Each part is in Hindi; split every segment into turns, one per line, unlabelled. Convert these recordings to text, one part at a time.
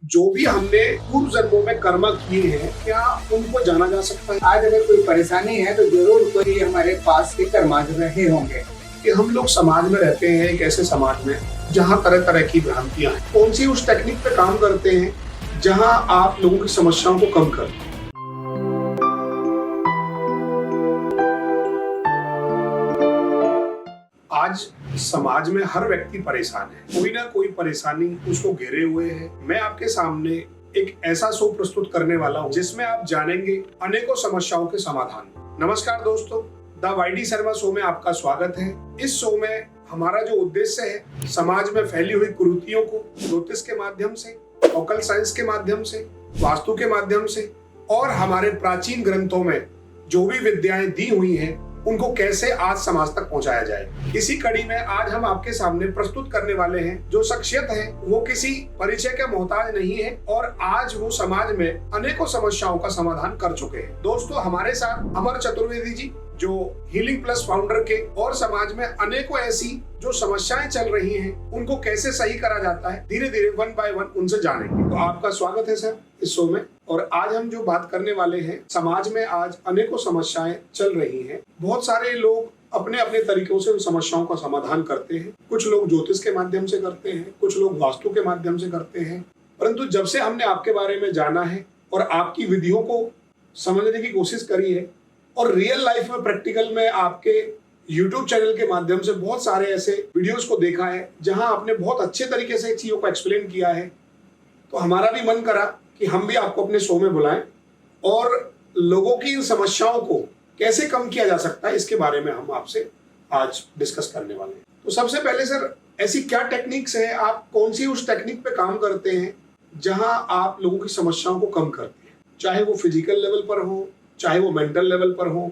जो भी हमने पूर्व जन्मों में कर्म किए हैं, क्या उनको जाना जा सकता है?
आज अगर कोई परेशानी है तो जरूर कोई हमारे पास के कर्मा रहे होंगे।
कि हम लोग समाज में रहते हैं, एक ऐसे समाज में जहाँ तरह तरह की भ्रांतियां हैं। कौन सी उस टेक्निक पे काम करते हैं जहाँ आप लोगों की समस्याओं को कम कर? आज समाज में हर व्यक्ति परेशान है, कोई ना कोई परेशानी उसको घेरे हुए है। मैं आपके सामने एक ऐसा शो प्रस्तुत करने वाला हूँ जिसमें आप जानेंगे अनेकों समस्याओं के समाधान। नमस्कार दोस्तों, द वाईडी शर्मा शो में आपका स्वागत है। इस शो में हमारा जो उद्देश्य है, समाज में फैली हुई कुरीतियों को ज्योतिष के माध्यम से, ऑकल्ट साइंस के माध्यम से, वास्तु के माध्यम से और हमारे प्राचीन ग्रंथों में जो भी विद्याएं दी हुई हैं उनको कैसे आज समाज तक पहुंचाया जाए। इसी कड़ी में आज हम आपके सामने प्रस्तुत करने वाले हैं जो शख्सियत है वो किसी परिचय के मोहताज नहीं है और आज वो समाज में अनेकों समस्याओं का समाधान कर चुके हैं। दोस्तों, हमारे साथ अमर चतुर्वेदी जी जो हीलिंग प्लस फाउंडर के और समाज में अनेकों ऐसी जो समस्याएं चल रही हैं उनको कैसे सही करा जाता है, धीरे धीरे वन बाय वन उनसे जानेंगे। तो आपका स्वागत है सर इस शो में। और आज हम जो बात करने वाले हैं, समाज में आज अनेकों समस्याएं चल रही हैं। बहुत सारे लोग अपने अपने तरीकों से उन समस्याओं का समाधान करते हैं। कुछ लोग ज्योतिष के माध्यम से करते हैं, कुछ लोग वास्तु के माध्यम से करते हैं। परंतु जब से हमने आपके बारे में जाना है और आपकी विधियों को समझने की कोशिश करी है और रियल लाइफ में प्रैक्टिकल में आपके यूट्यूब चैनल के माध्यम से बहुत सारे ऐसे वीडियोस को देखा है जहां आपने बहुत अच्छे तरीके से चीजों को एक्सप्लेन किया है, तो हमारा भी मन करा कि हम भी आपको अपने शो में बुलाएं और लोगों की इन समस्याओं को कैसे कम किया जा सकता है इसके बारे में हम आपसे आज डिस्कस करने वाले हैं। तो सबसे पहले सर, ऐसी क्या टेक्निक्स है, आप कौन सी उस टेक्निक पे काम करते हैं जहां आप लोगों की समस्याओं को कम करते हैं, चाहे वो फिजिकल लेवल पर हो, चाहे वो मेंटल लेवल पर हो,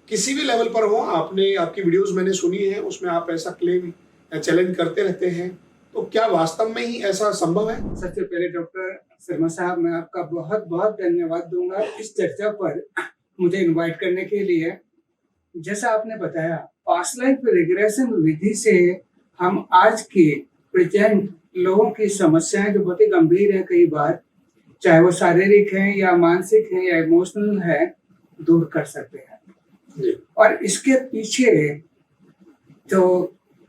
किसी भी लेवल पर हो। आपकी वीडियोस मैंने सुनी है, उसमें आप ऐसा क्लेम चैलेंज करते रहते हैं, तो क्या वास्तव में ही ऐसा संभव है?
सबसे पहले डॉक्टर शर्मा साहब, मैं आपका बहुत बहुत धन्यवाद दूंगा इस चर्चा पर मुझे इनवाइट करने के लिए। जैसा आपने बताया, पास्ट लाइफ रिग्रेशन विधि से हम आज के प्रेजेंट लोगों की समस्याएं जो बहुत ही गंभीर है, कई बार चाहे वो शारीरिक है या मानसिक है या इमोशनल है, दूर कर सकते हैं। और इसके पीछे जो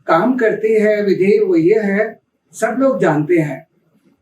काम करती है विधि वो ये है, सब लोग जानते हैं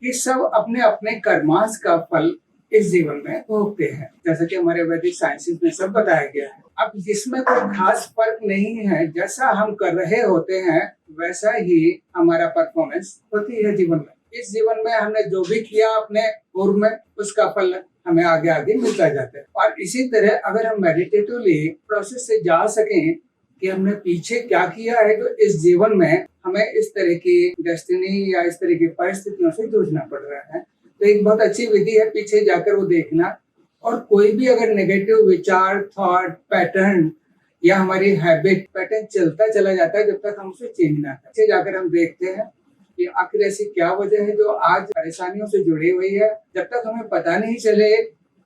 कि सब अपने अपने कर्मास का फल इस जीवन में भोगते हैं, जैसा कि हमारे वैदिक साइंसेस में सब बताया गया है। अब जिसमें कोई खास फर्क नहीं है, जैसा हम कर रहे होते हैं वैसा ही हमारा परफॉर्मेंस होती है जीवन में। इस जीवन में हमने जो भी किया अपने पूर्व में, उसका फल हमें आगे आगे मिलता जाता है। और इसी तरह अगर हम मेडिटेटिवली प्रोसेस से जा सकें कि हमने पीछे क्या किया है, तो इस जीवन में हमें इस तरह की डेस्टिनी या इस तरह की परिस्थितियों से जूझना पड़ रहा है, तो एक बहुत अच्छी विधि है पीछे जाकर वो देखना। और कोई भी अगर नेगेटिव विचार, थॉट पैटर्न या हमारी हैबिट पैटर्न चलता चला जाता है, जब तक हम उसे चेंज ना करें, पीछे जाकर हम देखते हैं कि आखिर ऐसी क्या वजह है जो आज परेशानियों से जुड़ी हुई है। जब तक हमें पता नहीं चले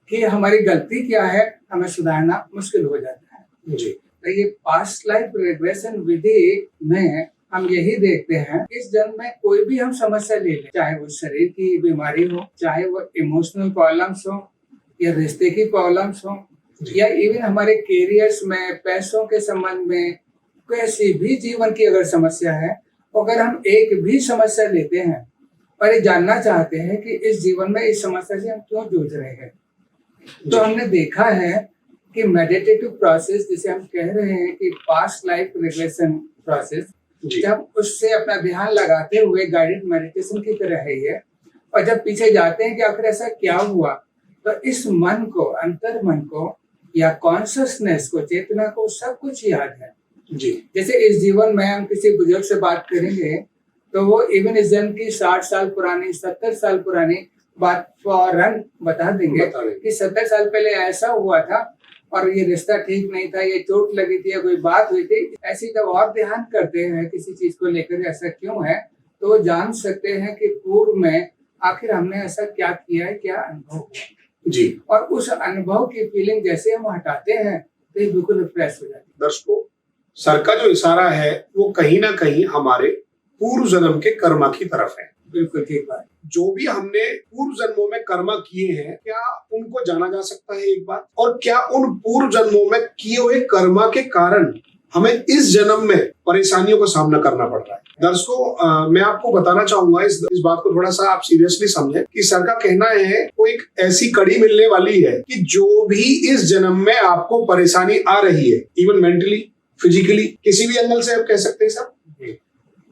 कि हमारी गलती क्या है, हमें सुधारना मुश्किल हो जाता है जी। तो ये पास्ट लाइफ रिग्रेशन विधि में हम यही देखते हैं, इस जन्म में कोई भी हम समस्या ले लें, चाहे वो शरीर की बीमारी हो, चाहे वो इमोशनल प्रॉब्लम्स हो या रिश्ते की प्रॉब्लम्स हो, या इवन हमारे कैरियर्स में, पैसों के संबंध में, कैसी भी जीवन की अगर समस्या है, अगर हम एक भी समस्या लेते हैं और ये जानना चाहते हैं कि इस जीवन में इस समस्या से हम क्यों जूझ रहे हैं, तो हमने देखा है कि मेडिटेटिव प्रोसेस, जिसे हम कह रहे हैं कि पास्ट लाइफ रिग्रेशन प्रोसेस, जब उससे अपना ध्यान लगाते हुए गाइडेड मेडिटेशन की तरह है ये, और जब पीछे जाते हैं कि आखिर ऐसा क्या हुआ, तो इस मन को, अंतर मन को या कॉन्शियसनेस को, चेतना को सब कुछ याद है जी। जैसे इस जीवन में हम किसी बुजुर्ग से बात करेंगे तो वो इवन इस जन्म की 60 साल पुरानी, 70 साल पुरानी बात फौरन बता देंगे कि 70 साल पहले ऐसा हुआ था और ये रिश्ता ठीक नहीं था, ये चोट लगी थी या कोई बात हुई थी। ऐसी जब और ध्यान करते हैं किसी चीज को लेकर ऐसा क्यों है, तो वो जान सकते हैं कि पूर्व में आखिर हमने ऐसा क्या किया है, क्या अनुभव हुआ जी। और उस अनुभव की फीलिंग जैसे हम हटाते हैं तो ये बिल्कुल रिफ्रेश हो जाती है।
दर्शकों, सर का जो इशारा है वो कहीं ना कहीं हमारे पूर्व जन्म के कर्मा की तरफ है।
बिल्कुल ठीक बात।
जो भी हमने पूर्व जन्मों में कर्म किए हैं, क्या उनको जाना जा सकता है एक बार? और क्या उन पूर्व जन्मों में किए हुए कर्म के कारण हमें इस जन्म में परेशानियों का सामना करना पड़ रहा है? दर्शकों, मैं आपको बताना चाहूंगा इस बात को थोड़ा सा आप सीरियसली समझें कि सर का कहना है वो एक ऐसी कड़ी मिलने वाली है कि जो भी इस जन्म में आपको परेशानी आ रही है, इवन मेंटली, फिजिकली, किसी भी एंगल से आप कह सकते हैं सर,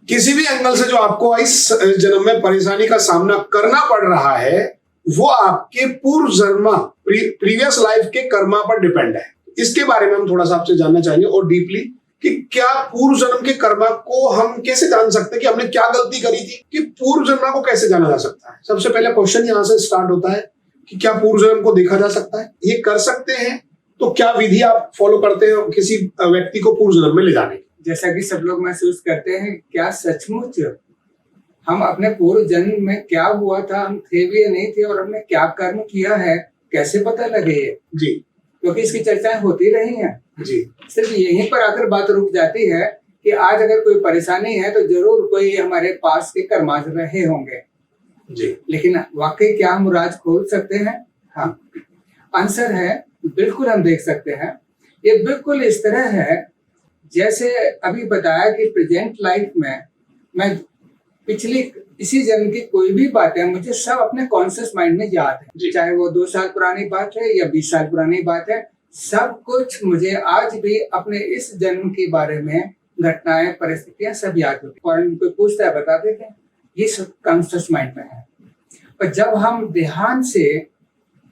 किसी भी एंगल से जो आपको इस जन्म में परेशानी का सामना करना पड़ रहा है, वो आपके पूर्व जन्म प्रीवियस लाइफ के कर्मा पर डिपेंड है। इसके बारे में हम थोड़ा सा आपसे जानना चाहेंगे और डीपली कि क्या पूर्व जन्म के कर्मा को हम कैसे जान सकते हैं कि हमने क्या गलती करी थी, कि पूर्व जन्म को कैसे जाना जा सकता है? सबसे पहले क्वेश्चन यहाँ से स्टार्ट होता है कि क्या पूर्व जन्म को देखा जा सकता है? ये कर सकते हैं तो क्या विधि आप फॉलो करते हैं किसी व्यक्ति को पूर्व जन्म में ले जाने की?
जैसा कि सब लोग महसूस करते हैं, क्या सचमुच हम अपने पूर्व जन्म में क्या हुआ था, हम थे भी या नहीं थे, और हमने क्या कर्म किया है, कैसे पता लगे?
जी,
क्योंकि इसकी चर्चाएं होती रही हैं।
जी,
सिर्फ यहीं पर आकर बात रुक जाती है कि आज अगर कोई परेशानी है तो जरूर कोई हमारे पास के कर्मा रहे होंगे
जी,
लेकिन वाकई क्या हम राज खोल सकते हैं? हाँ, आंसर है बिल्कुल, हम देख सकते हैं। ये बिल्कुल इस तरह है जैसे अभी बताया कि प्रेजेंट लाइफ में मैं पिछली इसी जन्म की कोई भी बातें मुझे सब अपने कॉन्शियस माइंड में याद है, चाहे वो 2 साल पुरानी बात है या 20 साल पुरानी बात है, सब कुछ मुझे आज भी अपने इस जन्म के बारे में घटनाएं, परिस्थितियां सब याद होती है। और कोई पूछता है बता देते हैं, ये सब कॉन्शियस माइंड में है। पर जब हम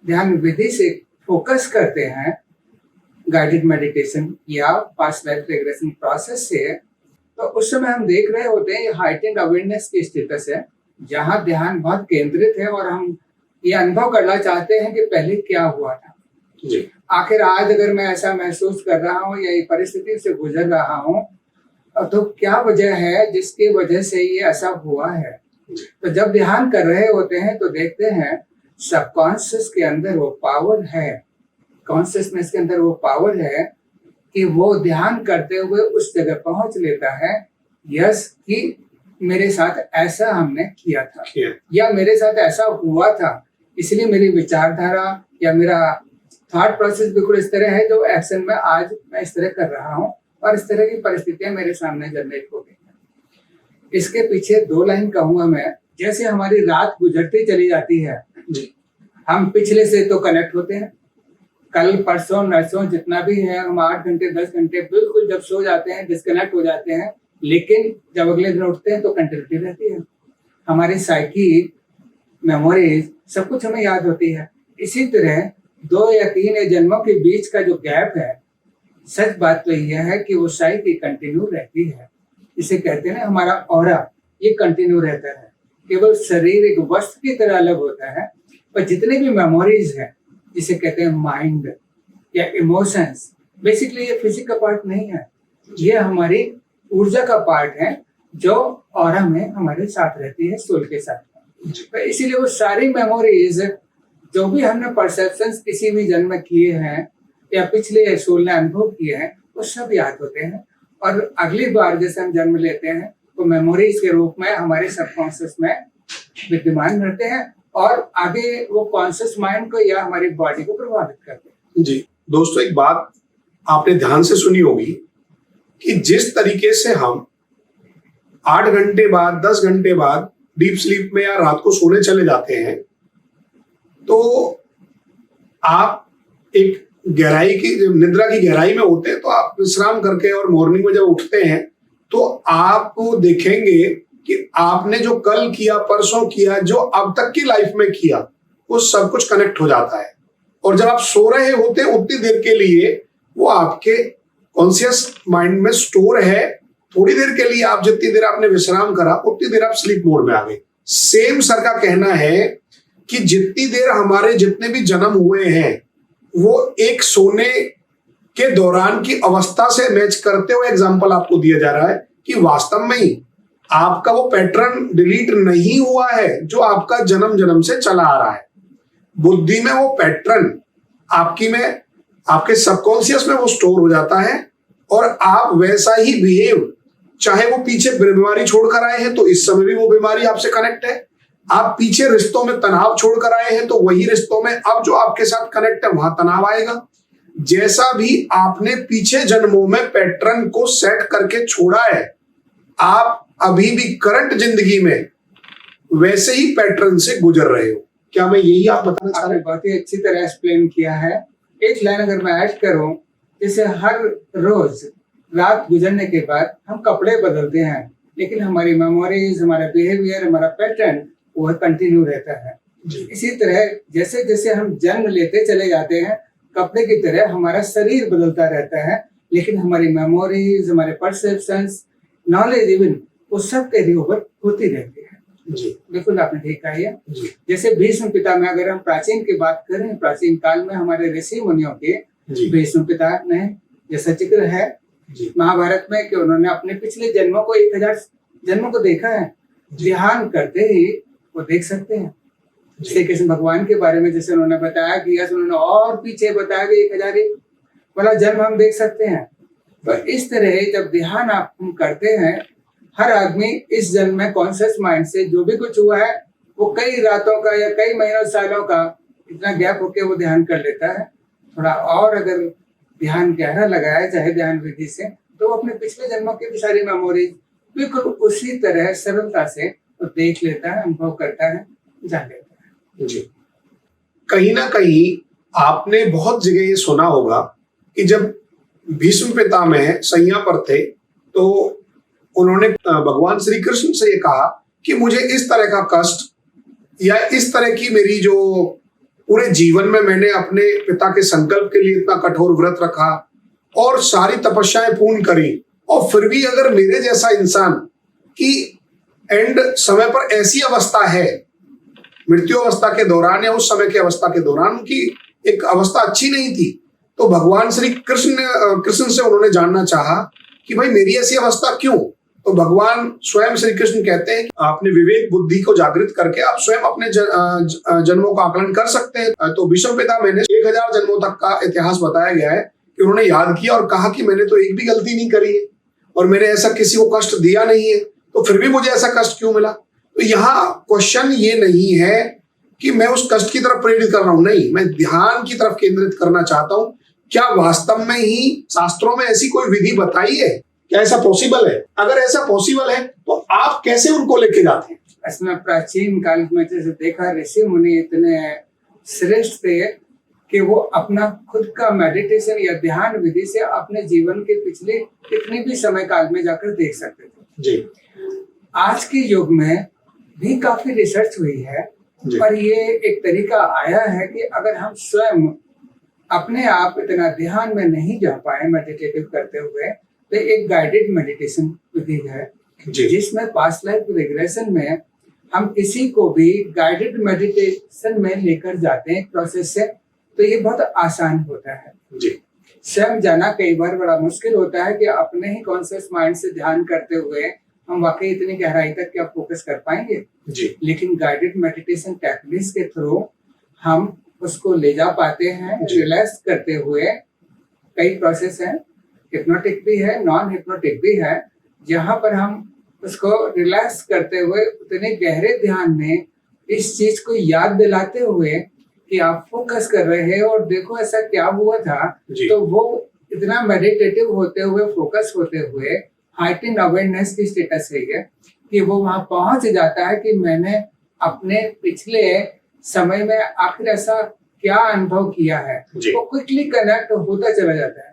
ध्यान विधि से फोकस करते हैं, गाइडेड मेडिटेशन या पास्ट लाइफ रिग्रेशन प्रोसेस से, तो उस समय हम देख रहे होते हैं ये हाइटेंड अवेयरनेस की स्टेटस है, जहाँ ध्यान बहुत केंद्रित है और हम ये अनुभव करना चाहते हैं कि पहले क्या हुआ था।
जी,
आखिर आज अगर मैं ऐसा महसूस कर रहा हूँ या ये परिस्थिति से गुजर रहा हूँ, तो क्या वजह है जिसकी वजह से ये ऐसा हुआ है? तो जब ध्यान कर रहे होते हैं तो देखते हैं सबकॉन्शियस के अंदर वो पावर है, कॉन्शियसनेस के अंदर वो पावर है कि वो ध्यान करते हुए उस जगह पहुंच लेता है, यस, कि मेरे साथ ऐसा हमने किया था या मेरे साथ ऐसा हुआ था, इसलिए मेरी विचारधारा या मेरा थॉट प्रोसेस बिल्कुल इस तरह है जो एक्शन में आज मैं इस तरह कर रहा हूँ और इस तरह की परिस्थितियां मेरे सामने जनरेट हो गई हैं। इसके पीछे 2 लाइन कहूंगा मैं। जैसे हमारी रात गुजरती चली जाती है, हम पिछले से तो कनेक्ट होते हैं, कल परसों नरसों जितना भी है, हम 8 घंटे 10 घंटे बिल्कुल जब सो जाते हैं डिस्कनेक्ट हो जाते हैं, लेकिन जब अगले दिन उठते हैं तो कंटिन्यूटी रहती है। हमारी साइकी, मेमोरीज, सब कुछ हमें याद होती है। इसी तरह 2 या 3 जन्मों के बीच का जो गैप है, सच बात तो यह है कि वो साइकी कंटिन्यू रहती है। इसे कहते हैं ना, हमारा ऑरा ये कंटिन्यू रहता है। केवल शरीर एक वस्त्र की तरह अलग होता है, पर जितने भी मेमोरीज है, जिसे कहते हैं माइंड या इमोशंस, बेसिकली ये फिजिक का पार्ट नहीं है, ये हमारी ऊर्जा का पार्ट है जो ऑरा में हमारे साथ रहती है, सोल के साथ। तो इसीलिए वो सारी मेमोरीज जो भी हमने परसेप्शंस किसी भी जन्म में किए हैं या पिछले सोल ने अनुभव किए हैं, वो सब याद होते हैं और अगली बार जैसे हम जन्म लेते हैं तो मेमोरीज के रूप में हमारे सबकॉन्शियस में विद्यमान रहते हैं और आगे वो कॉन्शियस माइंड को या हमारी बॉडी को प्रभावित करते हैं।
जी दोस्तों, एक बात आपने ध्यान से सुनी होगी कि जिस तरीके से हम 8 घंटे बाद 10 घंटे बाद डीप स्लीप में या रात को सोने चले जाते हैं, तो आप एक गहराई की, जब निद्रा की गहराई में होते हैं तो आप विश्राम करके और मॉर्निंग में जब उठते हैं तो आप देखेंगे कि आपने जो कल किया, परसों किया, जो अब तक की लाइफ में किया, वो सब कुछ कनेक्ट हो जाता है। और जब आप सो रहे होते हैं उतनी देर के लिए वो आपके कॉन्शियस माइंड में स्टोर है। थोड़ी देर के लिए आप जितनी देर आपने विश्राम करा उतनी देर आप स्लीप मोड में आ गए। सेम सर का कहना है कि जितनी देर हमारे जितने भी जन्म हुए हैं वो एक सोने के दौरान की अवस्था से मैच करते हुए एग्जाम्पल आपको दिया जा रहा है कि वास्तव में ही आपका वो पैटर्न डिलीट नहीं हुआ है जो आपका जन्म जन्म से चला आ रहा है। बुद्धि में वो पैटर्न आपके सबकॉन्शियस में वो स्टोर हो जाता है और आप वैसा ही बिहेव चाहे वो पीछे बीमारी छोड़कर आए हैं तो इस समय भी वो बीमारी आपसे कनेक्ट है। आप पीछे रिश्तों में तनाव छोड़कर आए हैं तो वही रिश्तों में अब जो आपके साथ कनेक्ट है वहां तनाव आएगा। जैसा भी आपने पीछे जन्मों में पैटर्न को सेट करके छोड़ा है, आप अभी भी करंट जिंदगी में वैसे ही पैटर्न से गुजर रहे हो। क्या मैं यही आप बताना चाह रहे
आपने बहुत ही अच्छी तरह एक्सप्लेन किया है। एक लाइन अगर मैं ऐड करूं, जैसे हर रोज रात गुजरने के बाद हम कपड़े बदलते हैं, लेकिन हमारी मेमोरीज, हमारा बिहेवियर, हमारा पैटर्न वह कंटिन्यू रहता है। इसी तरह जैसे जैसे हम जन्म लेते चले जाते हैं, कपड़े की तरह हमारा शरीर बदलता रहता है, लेकिन हमारी मेमोरीज, हमारे परसेप्शंस, नॉलेज इवन वो सब कैरी ओवर होती रहती है।
जी
बिल्कुल आपने ठीक कहा है।
जी
जैसे भीष्म पिता में अगर हम प्राचीन की बात करें, प्राचीन काल में हमारे ऋषि मुनियों के
जी
भीष्म पिता ने जैसा जिक्र है
जी
महाभारत में कि उन्होंने अपने पिछले जन्मों को 1000 जन्मों को देखा है। ध्यान करते ही वो देख सकते हैं। श्री कृष्ण भगवान के बारे में जैसे उन्होंने बताया कि यस, उन्होंने और पीछे बताया कि 1000 वाला जन्म हम देख सकते हैं। तो इस तरह जब ध्यान आप करते हैं, हर आदमी इस जन्म में कॉन्शियस माइंड से जो भी कुछ हुआ है वो कई रातों का या कई महीनों सालों का इतना गैप होके वो ध्यान कर लेता है। थोड़ा और अगर ध्यान गहरा लगाया जाए ध्यान विधि से, तो वो अपने पिछले जन्मों की भी सारी मेमोरीज बिल्कुल उसी तरह सरलता से वो देख लेता है, अनुभव करता है, जान लेता है।
जी। कहीं ना कहीं आपने बहुत जगह ये सुना होगा कि जब भीष्म पितामह सैया पर थे तो उन्होंने भगवान श्री कृष्ण से ये कहा कि मुझे इस तरह का कष्ट या इस तरह की मेरी जो पूरे जीवन में मैंने अपने पिता के संकल्प के लिए इतना कठोर व्रत रखा और सारी तपस्याएं पूर्ण करी, और फिर भी अगर मेरे जैसा इंसान की एंड समय पर ऐसी अवस्था है, मृत्यु अवस्था के दौरान या उस समय की अवस्था के दौरान उनकी एक अवस्था अच्छी नहीं थी, तो भगवान श्री कृष्ण से उन्होंने जानना चाहा कि भाई मेरी ऐसी अवस्था क्यों। तो भगवान स्वयं श्री कृष्ण कहते हैं आपने विवेक बुद्धि को जागृत करके आप स्वयं अपने जन्मों का आकलन कर सकते हैं। तो भीष्म पितामह ने 1000 जन्मों तक का इतिहास बताया गया है कि उन्होंने याद किया और कहा कि मैंने तो एक भी गलती नहीं करी है और मैंने ऐसा किसी को कष्ट दिया नहीं है, तो फिर भी मुझे ऐसा कष्ट क्यों मिला। तो यहाँ क्वेश्चन ये नहीं है कि मैं उस कष्ट की तरफ प्रेरित कर रहा हूं, नहीं, मैं ध्यान की तरफ केंद्रित करना चाहता हूं। क्या वास्तव में ही शास्त्रों में ऐसी कोई विधि बताई है? क्या ऐसा पॉसिबल है? अगर ऐसा पॉसिबल है तो आप कैसे उनको लेके जाते हैं?
इसमें प्राचीन काल में जैसे देखा, ऋषि मुनि इतने श्रेष्ठ थे कि वो अपना खुद का मेडिटेशन या ध्यान विधि से अपने जीवन के पिछले कितने भी समय काल में जाकर देख सकते थे।
जी।
आज के युग में भी काफी रिसर्च हुई है, पर ये एक तरीका आया है कि अगर हम स्वयं अपने आप इतना ध्यान में नहीं जा पाए मेडिटेटिव करते हुए, तो एक गाइडेड मेडिटेशन विधि है जिसमें पास्ट लाइफ रिग्रेशन में हम किसी को भी गाइडेड मेडिटेशन में लेकर जाते हैं प्रोसेस से, तो ये बहुत आसान होता है। स्वयं जाना कई बार बड़ा मुश्किल होता है कि अपने ही कॉन्शियस माइंड से ध्यान करते हुए हम वाकई इतनी गहराई तक क्या फोकस कर पाएंगे। लेकिन गाइडेड मेडिटेशन टेक्निक्स के थ्रू हम उसको ले जा पाते हैं रिलैक्स करते हुए। कई प्रोसेस हैं, हिप्नोटिक भी है, नॉन हिप्नोटिक भी है, जहां पर हम उसको रिलैक्स करते हुए उतने गहरे ध्यान में इस चीज को याद दिलाते हुए कि आप फोकस कर रहे हैं और देखो ऐसा क्या हुआ था, तो वो इतना मेडिटेटिव होते हुए, फोकस होते हुए हाइटेंड अवेयरनेस की स्टेटस है ये कि वो वहां पहुंच जाता है कि मैंने अपने पिछले समय में आखिर ऐसा क्या अनुभव किया है, वो क्विकली कनेक्ट होता चला जाता है।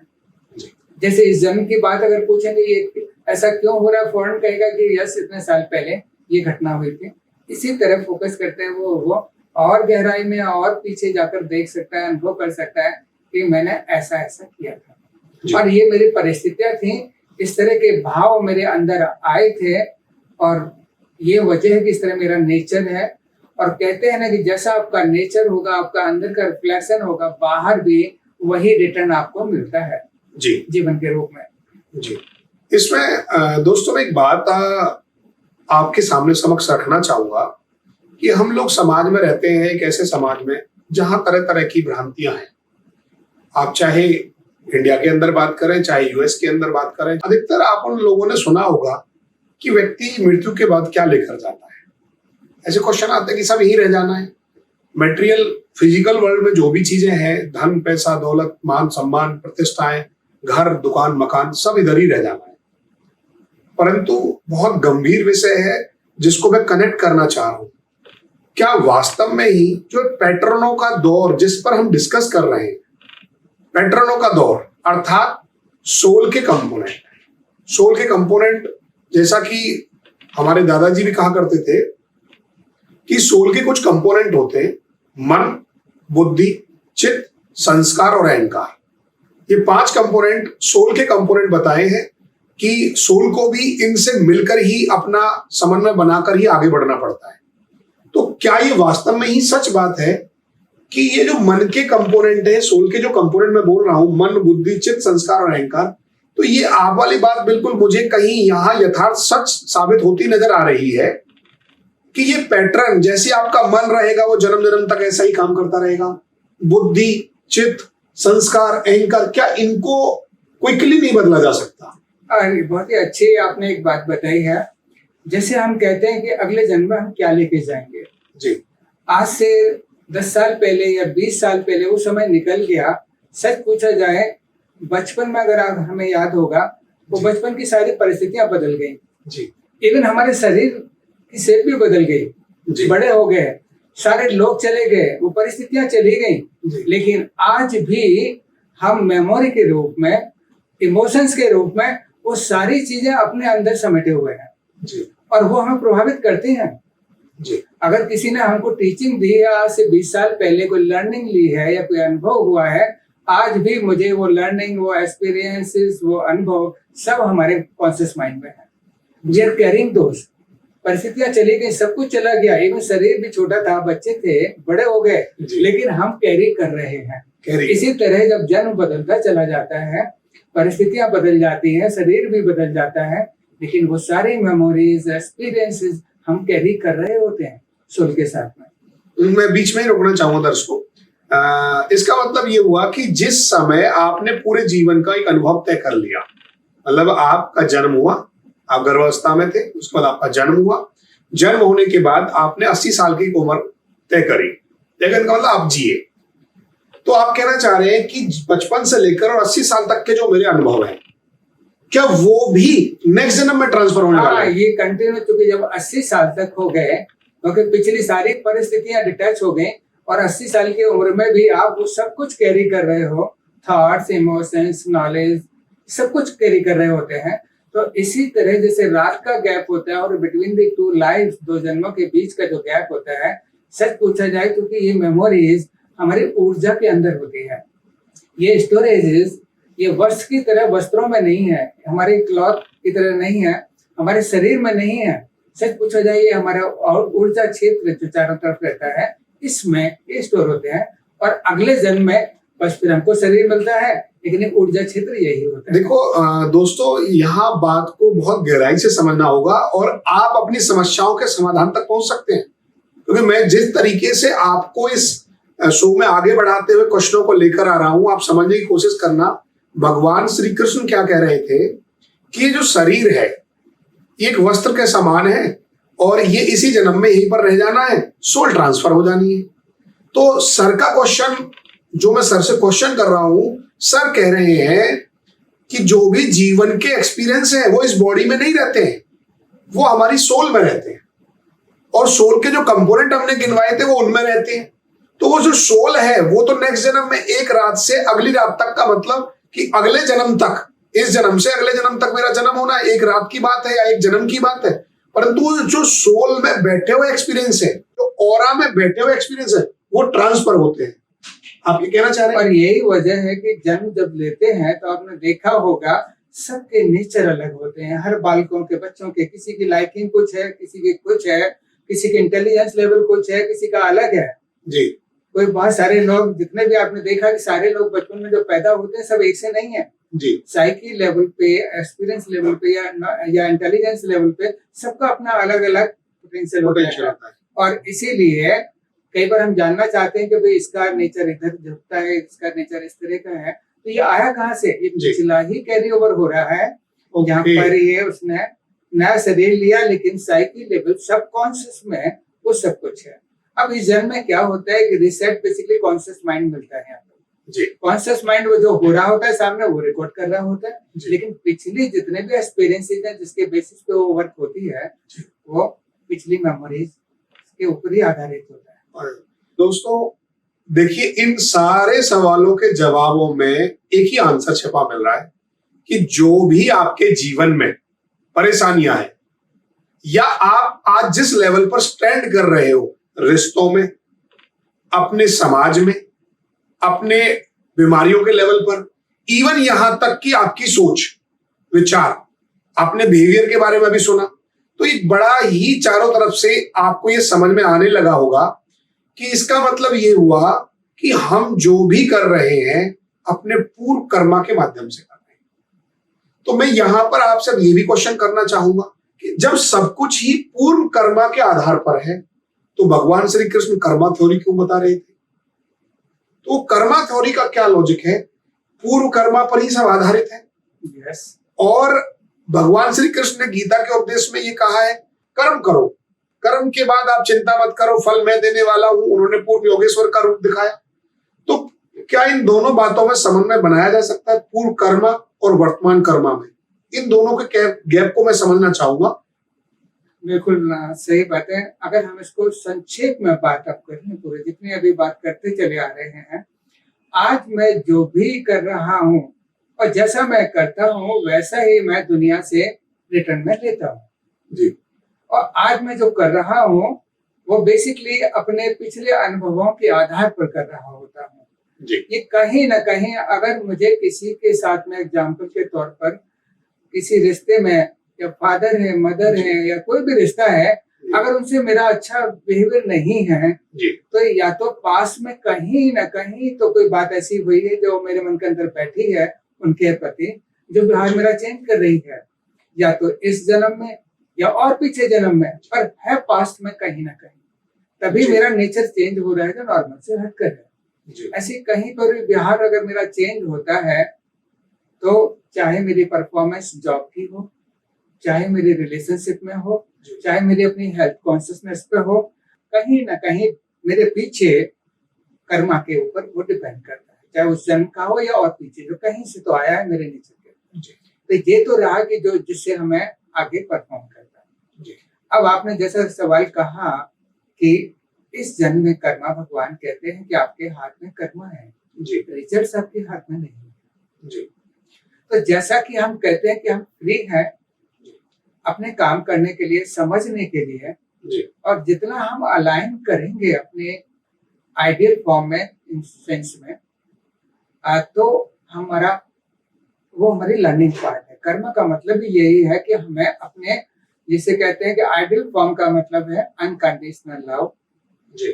जैसे इस जन्म की बात अगर पूछेंगे ये ऐसा क्यों हो रहा है, फौरन कहेगा कि यस इतने साल पहले ये घटना हुई थी। इसी तरह फोकस करते हैं वो और गहराई में और पीछे जाकर देख सकता है, अनुभव कर सकता है कि मैंने ऐसा ऐसा किया था और ये मेरी परिस्थितियां थी, इस तरह के भाव मेरे अंदर आए थे और ये वजह है कि इस तरह मेरा नेचर है। और कहते हैं ना कि जैसा आपका नेचर होगा, आपका अंदर का रिफ्लेक्शन होगा, बाहर भी वही रिटर्न आपको मिलता है जीवन के रूप में।
जी। इसमें दोस्तों एक बात आपके सामने समक्ष रखना चाहूंगा कि हम लोग समाज में रहते हैं, एक ऐसे समाज में जहां तरह तरह की भ्रांतियां हैं। आप चाहे इंडिया के अंदर बात करें चाहे यूएस के अंदर बात करें, अधिकतर आप उन लोगों ने सुना होगा कि व्यक्ति मृत्यु के बाद क्या लेकर जाता है। ऐसे क्वेश्चन आते हैं कि सब यहीं रह जाना है। मटेरियल फिजिकल वर्ल्ड में जो भी चीजें हैं, धन पैसा दौलत मान सम्मान प्रतिष्ठाएं घर दुकान मकान, सब इधर ही रह जाना है। परंतु बहुत गंभीर विषय है जिसको मैं कनेक्ट करना चाह रहा हूं। क्या वास्तव में ही जो पैटर्नों का दौर जिस पर हम डिस्कस कर रहे हैं, पैटर्नों का दौर अर्थात सोल के कंपोनेंट, जैसा कि हमारे दादाजी भी कहा करते थे कि सोल के कुछ कंपोनेंट होते हैं, मन बुद्धि चित्त संस्कार और अहंकार। ये 5 कंपोनेंट सोल के कंपोनेंट बताए हैं कि सोल को भी इनसे मिलकर ही अपना समन्वय बनाकर ही आगे बढ़ना पड़ता है। तो क्या ये वास्तव में ही सच बात है कि ये जो मन के कंपोनेंट है, सोल के जो कंपोनेंट मैं बोल रहा हूं, मन बुद्धि चित्त संस्कार और अहंकार, तो ये आप वाली बात बिल्कुल मुझे कहीं यहां यथार्थ सच साबित होती नजर आ रही है कि ये पैटर्न, जैसे आपका मन रहेगा वो जन्म जन्म तक ऐसा ही काम करता रहेगा। बुद्धि चित्त संस्कार अहंकार, क्या इनको क्विकली नहीं बदला जा सकता?
अरे बहुत ही अच्छी आपने एक बात बताई है। जैसे हम कहते हैं कि अगले जन्म में हम क्या लेके जाएंगे
जी।
आज से 10 साल पहले या 20 साल पहले वो समय निकल गया। सच पूछा जाए, बचपन में अगर हमें याद होगा तो बचपन की सारी परिस्थितियां बदल गई
जी।
इवन हमारे शरीर की शेप भी बदल गई, बड़े हो गए, सारे लोग चले गए, वो परिस्थितियां चली गई। लेकिन आज भी हम मेमोरी के रूप में, इमोशंस के रूप में वो सारी चीजें अपने अंदर समेटे हुए हैं
जी।
और वो हमें प्रभावित करती हैं
जी।
अगर किसी ने हमको टीचिंग दी है, आज से 20 साल पहले कोई लर्निंग ली है या कोई अनुभव हुआ है, आज भी मुझे वो लर्निंग, वो एक्सपीरियंसेस, वो अनुभव सब हमारे कॉन्शियस माइंड में है। वी आर कैरिंग दोस्त। परिस्थितियां चली गई, सब कुछ चला गया, इवन शरीर भी छोटा था, बच्चे थे, बड़े हो गए, लेकिन हम कैरी कर रहे हैं। इसी तरह जब जन्म बदलता चला जाता है, परिस्थितियां बदल जाती हैं, शरीर भी बदल जाता है, लेकिन वो सारी मेमोरीज एक्सपीरियंसेस हम कैरी कर रहे होते हैं सोल के साथ में।
मैं बीच में ही रोकना चाहूंगा दर्शकों। इसका मतलब ये हुआ कि जिस समय आपने पूरे जीवन का एक अनुभव तय कर लिया, मतलब आपका जन्म हुआ, आप गर्भावस्था में थे, उसके बाद आपका जन्म हुआ, जन्म होने के बाद आपने 80 साल की उम्र तय करी, तय करने का मतलब आप जिए। तो आप कहना चाह रहे हैं कि बचपन से लेकर और 80 साल तक के जो मेरे अनुभव हैं, क्या वो भी नेक्स्ट जन्म में ट्रांसफर होने वाला है?
ये कंटिन्यू, क्योंकि जब 80 साल तक हो गए, क्योंकि पिछली सारी परिस्थितियां डिटैच हो गई और 80 साल की उम्र में भी आप वो सब कुछ कैरी कर रहे हो, थॉट्स, इमोशंस, नॉलेज, सब कुछ कैरी कर रहे होते हैं। तो इसी तरह जैसे रात का गैप होता है और बिटवीन द 2 लाइफ, 2 जन्मों के बीच का जो गैप होता है, सच पूछा जाए क्योंकि ये मेमोरीज हमारी ऊर्जा के अंदर होती है। ये स्टोरेजेस ये वस्त्र की तरह वस्त्रों में नहीं है, हमारे क्लॉथ की तरह नहीं है, हमारे शरीर में नहीं है। सच पूछा जाए ये हमारा ऊर्जा क्षेत्र जो चारों तरफ रहता है, इसमें ये स्टोर होते हैं और अगले जन्म में बस फिर हमको शरीर मिलता है, लेकिन ये ऊर्जा क्षेत्र यही होता है।
देखो दोस्तों, यहाँ बात को बहुत गहराई से समझना होगा और आप अपनी समस्याओं के समाधान तक पहुंच सकते हैं, क्योंकि मैं जिस तरीके से आपको इस शो में आगे बढ़ाते हुए क्वेश्चनों को लेकर आ रहा हूं, आप समझने की कोशिश करना। भगवान श्री कृष्ण क्या कह रहे थे कि ये जो शरीर है ये एक वस्त्र के समान है और ये इसी जन्म में यहीं पर रह जाना है, सोल ट्रांसफर हो जानी है। तो सर का क्वेश्चन जो मैं सर से क्वेश्चन कर रहा हूं, सर कह रहे हैं कि जो भी जीवन के एक्सपीरियंस है वो इस बॉडी में नहीं रहते हैं, वो हमारी सोल में रहते हैं और सोल के जो कंपोनेंट हमने गिनवाए थे वो उनमें रहते हैं। तो वो जो सोल है वो तो नेक्स्ट जन्म में एक रात से अगली रात तक का मतलब कि अगले जन्म तक, इस जन्म से अगले जन्म तक मेरा जन्म होना एक रात की बात है या एक जन्म की बात है। परंतु जो सोल में बैठे हुए एक्सपीरियंस है, जो ऑरा में बैठे हुए एक्सपीरियंस है, वो ट्रांसफर होते हैं। आप ये कहना चाह रहे हैं?
और यही वजह है कि जन्म जब लेते हैं तो आपने देखा होगा सबके नेचर अलग होते हैं। हर बालकों के, बच्चों के, किसी की लाइकिंग कुछ है, किसी की कुछ है, किसी के इंटेलिजेंस लेवल कुछ है, किसी का अलग है
जी।
कोई बहुत सारे लोग, जितने भी आपने देखा कि सारे लोग बचपन में जो पैदा होते हैं सब एक से नहीं है
जी।
साइकी लेवल पे, एक्सपीरियंस लेवल पे या इंटेलिजेंस लेवल पे सबका अपना अलग अलग पोटेंशियल होता है। और इसीलिए कई बार हम जानना चाहते हैं कि भाई इसका नेचर इधर झुकता है, इसका नेचर इस तरह का है, तो ये आया कहाँ से? ये
जी।
पिछला ही कैरी ओवर हो रहा है, जहाँ
ओके।
पर ये उसने नया शरीर लिया, लेकिन साइकी लेवल सबकॉन्शियस में वो सब कुछ है। अब इस जन्म में क्या होता है कि रिसेट बेसिकली कॉन्शियस माइंड मिलता है यहाँ पे।
जी।
कॉन्शियस माइंड वो जो हो रहा होता है सामने वो रिकॉर्ड कर रहा होता है,
जी।
लेकिन पिछली जितने भी एक्सपीरियंसेस हैं जिसके बेसिस पे वो वर्क होती है, वो पिछली मेमोरीज के ऊपर ही आधारित होता है।
और दोस्तों देखिए, इन सारे सवालों के जवाबों में एक ही आंसर छिपा मिल रहा है कि जो भी आपके जीवन में परेशानियां हैं या आप आज जिस लेवल पर स्टैंड कर रहे हो, रिश्तों में, अपने समाज में, अपने बीमारियों के लेवल पर, इवन यहां तक कि आपकी सोच विचार, आपने बिहेवियर के बारे में भी सुना, तो एक बड़ा ही चारों तरफ से आपको ये समझ में आने लगा होगा कि इसका मतलब ये हुआ कि हम जो भी कर रहे हैं अपने पूर्व कर्मा के माध्यम से कर रहे हैं। तो मैं यहां पर आपसे ये भी क्वेश्चन करना चाहूंगा कि जब सब कुछ ही पूर्व कर्मा के आधार पर है, तो भगवान श्री कृष्ण कर्मा थ्योरी क्यों बता रहे थे? तो कर्मा थ्योरी का क्या लॉजिक है? पूर्व कर्मा पर ही सब आधारित है।
यस।
और भगवान श्री कृष्ण ने गीता के उपदेश में ये कहा है, कर्म करो, कर्म के बाद आप चिंता मत करो, फल मैं देने वाला हूं। उन्होंने पूर्व योगेश्वर का रूप दिखाया। तो क्या इन दोनों बातों में समन्वय बनाया जा सकता है, पूर्व कर्मा और वर्तमान कर्मा में? इन दोनों के गैप को मैं समझना चाहूंगा।
बिल्कुल सही बात है। अगर हम इसको संक्षेप में बात अब करें, पूरे जितनी अभी बात करते चले आ रहे हैं, आज मैं जो भी कर रहा हूँ और जैसा मैं करता हूँ वैसा ही मैं दुनिया से रिटर्न में लेता हूँ
जी।
और आज मैं जो कर रहा हूँ वो बेसिकली अपने पिछले अनुभवों के आधार पर कर रहा होता हूँ
जी।
ये कहीं ना कहीं अगर मुझे किसी के साथ में एग्जाम्पल के तौर पर किसी रिश्ते में, या फादर है, मदर है, या कोई भी रिश्ता है, अगर उनसे मेरा अच्छा बिहेवियर नहीं है
जी।
तो या तो पास में कहीं ना कहीं तो कोई बात ऐसी हुई है जो मेरे मन के अंदर बैठी है उनके प्रति, जो व्यवहार मेरा चेंज कर रही है, या तो इस जन्म में या और पीछे जन्म में, पर है पास्ट में कहीं ना कहीं, तभी
जी।
मेरा नेचर चेंज हो रहा है जो नॉर्मल से हटकर है।
जी।
ऐसी कहीं पर भी व्यवहार अगर मेरा चेंज होता है, तो चाहे मेरी परफॉर्मेंस जॉब की हो, चाहे मेरी रिलेशनशिप में हो, चाहे मेरी अपनी हेल्थ कॉन्शियसनेस पे हो, कहीं ना कहीं मेरे पीछे कर्मा के ऊपर वो डिपेंड करता है, चाहे उस जन्म का हो या और पीछे, जो कहीं से तो आया है मेरे नेचर के। तो ये तो रहा कि जो जिससे हमें आगे परफॉर्म करता है। अब आपने जैसा सवाल कहा कि इस जन्म में कर्मा, भगवान कहते हैं कि आपके हाथ में कर्मा है, रिजल्ट्स आपके हाथ में नहीं है।
जी।
तो जैसा कि हम कहते हैं कि हम फ्री हैं अपने काम करने के लिए, समझने के लिए,
जी।
और जितना हम अलाइन करेंगे अपने आइडियल फॉर्म में, इन सेंस में, तो हमारा वो हमारी लर्निंग पार्ट है। कर्म का मतलब भी यही है कि हमें अपने, जिसे कहते हैं कि आइडियल फॉर्म का मतलब है अनकंडीशनल लव,
जी।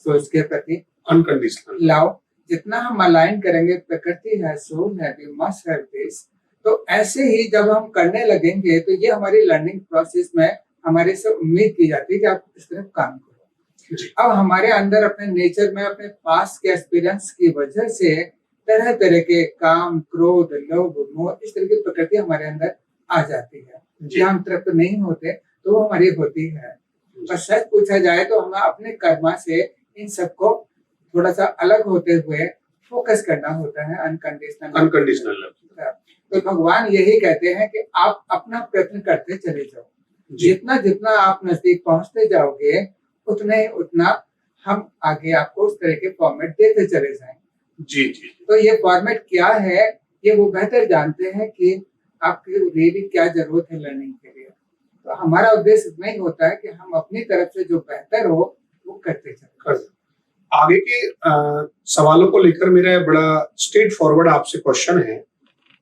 सोच के प्रति
अनकंडीशनल
लव। जितना हम अलाइन करेंगे, प्रकृति है, सोल है, वी मस्ट हैव दिस, तो ऐसे ही जब हम करने लगेंगे तो ये हमारी लर्निंग प्रोसेस में हमारे से उम्मीद की जाती है कि आप इस तरफ काम करो। अब हमारे अंदर अपने नेचर में, अपने पास्ट के एक्सपीरियंस की वजह से तरह तरह के काम, क्रोध, लोभ, मोह, इस तरह की प्रकृति हमारे अंदर आ जाती है। कि हम तृप्त नहीं होते तो वो हमारी होती है। पर सच पूछा जाए तो हमें अपने कर्मा से इन सबको थोड़ा सा अलग होते हुए फोकस करना होता है
अनकंडीशनल लव।
तो भगवान यही कहते हैं कि आप अपना प्रयत्न करते चले जाओ, जितना जितना आप नजदीक पहुंचते जाओगे उतना हम आगे आपको उस तरह के फॉर्मेट देते चले जाएंगे।
जी जी।
तो ये फॉर्मेट क्या है, ये वो बेहतर जानते हैं कि आपकी रियली क्या जरूरत है लर्निंग के लिए। तो हमारा उद्देश्य इतना ही होता है कि हम अपनी तरफ से जो बेहतर हो वो करते चले।
आगे के सवालों को लेकर मेरा बड़ा स्ट्रेट फॉरवर्ड आपसे क्वेश्चन है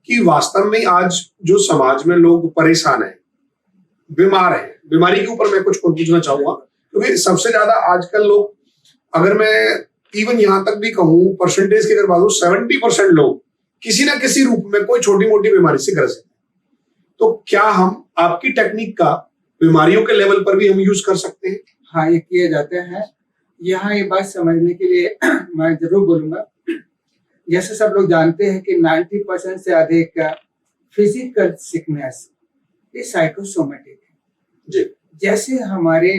कि वास्तव में आज जो समाज में लोग परेशान हैं, बीमार हैं, बीमारी के ऊपर मैं कुछ पूछना चाहूंगा, क्योंकि सबसे ज्यादा आजकल लोग, अगर मैं इवन यहाँ तक भी कहूँ परसेंटेज की अगर बात हो, 70% लोग किसी ना किसी रूप में कोई छोटी मोटी बीमारी से ग्रसित हैं। तो क्या हम आपकी टेक्निक का बीमारियों के लेवल पर भी हम यूज कर सकते हैं?
हाँ, ये किए जाते हैं। यहाँ ये बात समझने के लिए मैं जरूर बोलूंगा, जैसे सब लोग जानते हैं कि 90% से अधिक फिजिकल सिकनेस ये साइकोसोमेटिक है।
जी
जैसे हमारे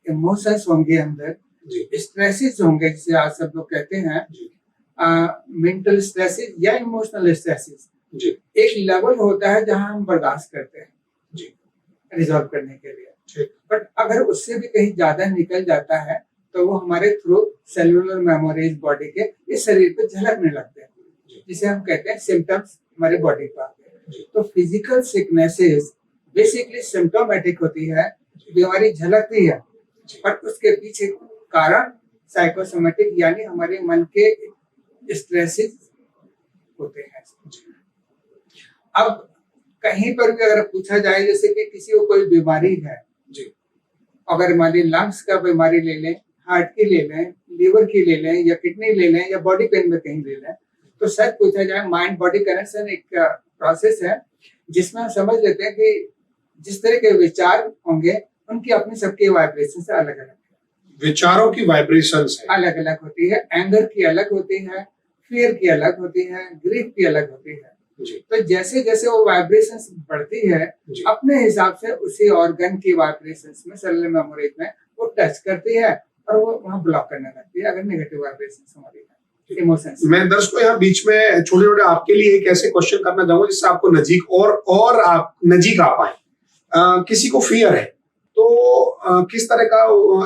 इमोशंस होंगे अंदर,
जी
स्ट्रेसेस होंगे, जिसे आज सब लोग कहते हैं
जी
मेंटल स्ट्रेसेस या इमोशनल स्ट्रेसेस,
जी
एक लेवल होता है जहां हम बर्दाश्त करते हैं
जी
रिजॉल्व करने के लिए।
ठीक
बट अगर उससे भी कहीं ज्यादा निकल जाता है तो वो हमारे थ्रू सेलुलर मेमोरीज बॉडी के इस शरीर पे झलकने लगते हैं,
जी
जिसे हम कहते हैं सिम्टम्स हमारे बॉडी पर आते हैं।
जी
तो फिजिकल सिकनेसेस बेसिकली सिम्टोमेटिक होती है, बीमारी झलकती है,
जी
पर उसके पीछे कारण साइकोसोमेटिक यानी हमारे मन के स्ट्रेसेस होते हैं। अब कहीं पर भी अगर पूछा जाए, जैसे कि किसी को कोई बीमारी है,
जी
अगर मान लीजिए लंग्स का बीमारी ले लें, हार्ट की ले लें, लीवर की ले लें, या किडनी ले लें, या बॉडी पेन में कहीं ले लें, तो सच पूछा जाए माइंड बॉडी कनेक्शन एक प्रोसेस है जिसमें हम समझ लेते हैं कि जिस तरह के विचार होंगे उनकी अपनी सबकी वाइब्रेशन से अलग अलग
विचारों की वाइब्रेशंस है।
अलग अलग होती है। एंगर की अलग होती है, फियर की अलग होती है, ग्रीफ की अलग होती है।
जी
तो जैसे जैसे वो वाइब्रेशंस बढ़ती है,
जी
अपने हिसाब से उसी ऑर्गन की वाइब्रेशंस में सेलुलर मेमोरी में वो टच करती है और वो वहाँ ब्लॉक करने लगती है अगर नेगेटिव वाइब्रेशंस हमारी है, इमोशंस।
मैं दर्शकों यहाँ बीच में छोटे छोटे आपके लिए एक ऐसे क्वेश्चन करना चाहूंगा जिससे आपको नजीक और आप नजीक आ पाए। किसी को फियर है तो किस तरह का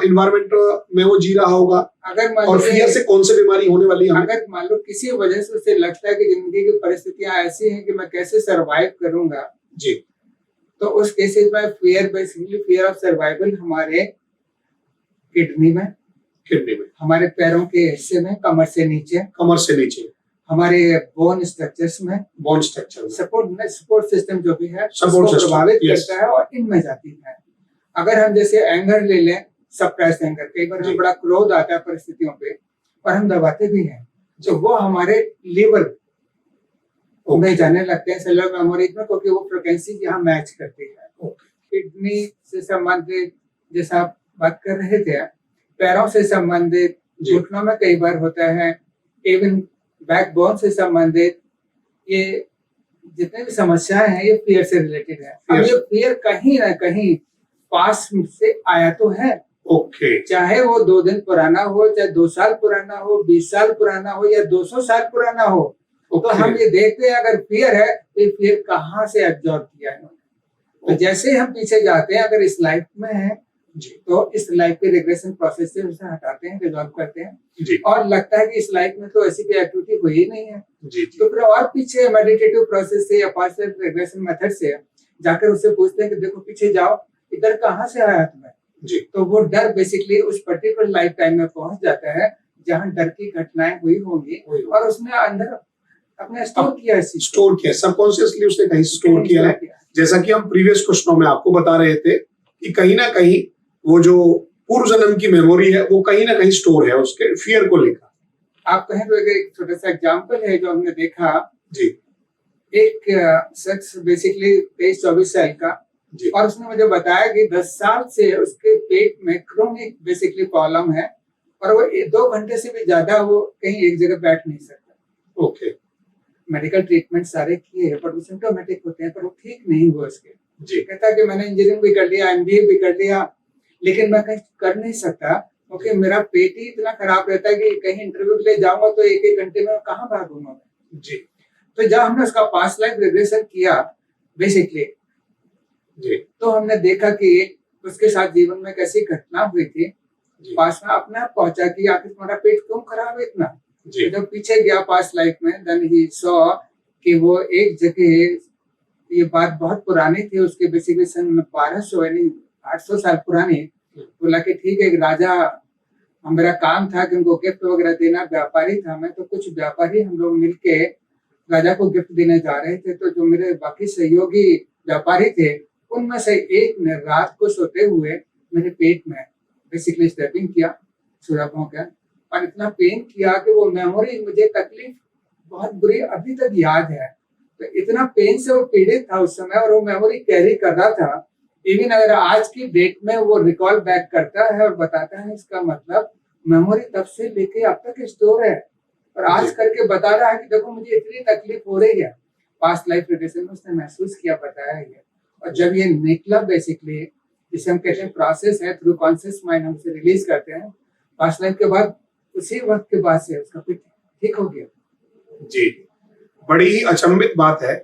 इन्वायरमेंट में वो जी रहा होगा,
अगर मान
और
लीजिए
फियर से कौन सी बीमारी होने वाली है हमें?
अगर मान लो किसी वजह से उसे लगता है कि जिंदगी की परिस्थितियां ऐसी हैं कि मैं कैसे सरवाइव करूंगा,
जी
तो उस केसेस में fear, basically fear of survival हमारे किडनी में, हमारे पैरों के हिस्से में, कमर से नीचे, हमारे बोन स्ट्रक्चर्स में,
बोन स्ट्रक्चर,
सपोर्ट सिस्टम जो भी है
सपोर्ट
उसको
सिस्टम
प्रभावित
yes.
करता है और इनमें जाती है। अगर हम जैसे एंगर ले लें, सप्रेस्ड एंगर, कई बार हमें बड़ा क्रोध आता है परिस्थितियों पे और हम दबाते भी हैं, तो वो हमारे लीवर में जाने लगते हैं सेलुलर मेमोरी में, क्योंकि वो फ्रिक्वेंसी यहाँ मैच करती है। किडनी से संबंधित जैसा आप बात कर रहे थे, पैरों से संबंधित, घुटनों में कई बार होता है, इवन बैकबोन से संबंधित, ये जितने भी समस्याएं हैं ये फियर से रिलेटेड है। अब ये फियर कहीं ना कहीं पास से आया तो है, चाहे वो 2 दिन पुराना हो, चाहे 2 साल पुराना हो, 20 साल पुराना हो, या 200 साल पुराना हो, तो हम ये देखते हैं अगर फियर है तो ये फियर कहाँ से एब्जॉर्ब किया है। तो जैसे हम पीछे जाते हैं, अगर इस लाइफ में है तो इस लाइफ के रिग्रेशन प्रोसेस से उसे हटाते हैं, रिजॉल्व करते हैं, और लगता है कि इस लाइफ में तो ऐसी कोई एक्टिविटी हुई ही नहीं है, तो फिर और पीछे मेडिटेटिव प्रोसेस से या पास्ट लाइफ रिग्रेशन मेथड से जाकर उससे पूछते हैं कि देखो पीछे जाओ, इधर कहाँ से आया तुम्हें। तो वो डर बेसिकली उस पर्टिकुलर लाइफ टाइम में पहुंच जाता है जहाँ डर की घटनाएं हुई होंगी और उसने अंदर अपने स्टोर किया
सबकॉन्शियसली उसने कहीं स्टोर किया है। जैसा कि हम प्रीवियस क्वेश्चनों में आपको बता रहे थे कि कहीं ना कहीं वो जो पूर्व जन्म की मेमोरी है वो कहीं ना कहीं स्टोर है उसके फियर को लेकर।
आप कहें तो एक छोटा सा एग्जांपल है जो हमने देखा
जी।
एक शख्स बेसिकली 23-24 साल का, और उसने मुझे बताया कि 10 साल से उसके पेट में क्रोनिक बेसिकली प्रॉब्लम है और वो 2 घंटे से भी ज्यादा वो कहीं एक जगह बैठ नहीं सकता। मेडिकल ट्रीटमेंट सारे किए पर वो सिम्टोमेटिक होते हैं, पर वो ठीक नहीं हुआ उसके। कहता कि मैंने इंजीनियरिंग भी कर लिया, MBA भी कर लिया, लेकिन मैं कहीं कर नहीं सकता क्योंकि मेरा पेट ही इतना खराब रहता है कि कहीं इंटरव्यू के लिए जाऊंगा तो 1-1 घंटे में कहाँ भागूंगा मैं। तो जब हमने उसका पास्ट लाइफ रिग्रेशन किया बेसिकली, तो हमने देखा कि उसके साथ जीवन में कैसी घटना हुई थी, पास में अपने आप पहुंचा कि आखिर तुम्हारा पेट क्यों खराब है इतना। तो जब पीछे गया पास्ट लाइफ में, देन ही सॉ कि वो एक जगह, ये बात बहुत पुरानी थी उसके, बेसिकली सन 1200 यानी 800 साल पुरानी। बोला कि ठीक है, एक राजा, मेरा काम था कि उनको गिफ्ट वगैरह देना, व्यापारी था मैं, तो कुछ व्यापारी हम लोग मिलके राजा को गिफ्ट देने जा रहे थे। तो जो मेरे बाकी सहयोगी व्यापारी थे उनमें से एक ने रात को सोते हुए मेरे पेट में बेसिकली स्टेपिंग किया, छुरा भौंका, और इतना पेन किया कि वो मेमोरी, मुझे तकलीफ बहुत बुरी अभी तक याद है। तो इतना पेन से वो पीड़ित था उस समय और वो मेमोरी कैरी कर रहा था। इवन अगर आज की डेट में वो रिकॉल बैक करता है और बताता है, इसका मतलब मेमोरी तब से लेके अब तक स्टोर है और आज करके बता रहा है कि देखो मुझे इतनी तकलीफ हो रही है, पास्ट लाइफ रिग्रेशन में उसने महसूस किया, बताया है। और जब ये निकला बेसिकली, जिसे हम कहते हैं प्रोसेस है, थ्रू कॉन्शियस माइंड हम उसे रिलीज करते हैं, पास्ट लाइफ के बाद उसी वक्त के बाद से उसका कुछ ठीक हो गया।
जी, बड़ी ही अचंभित बात है।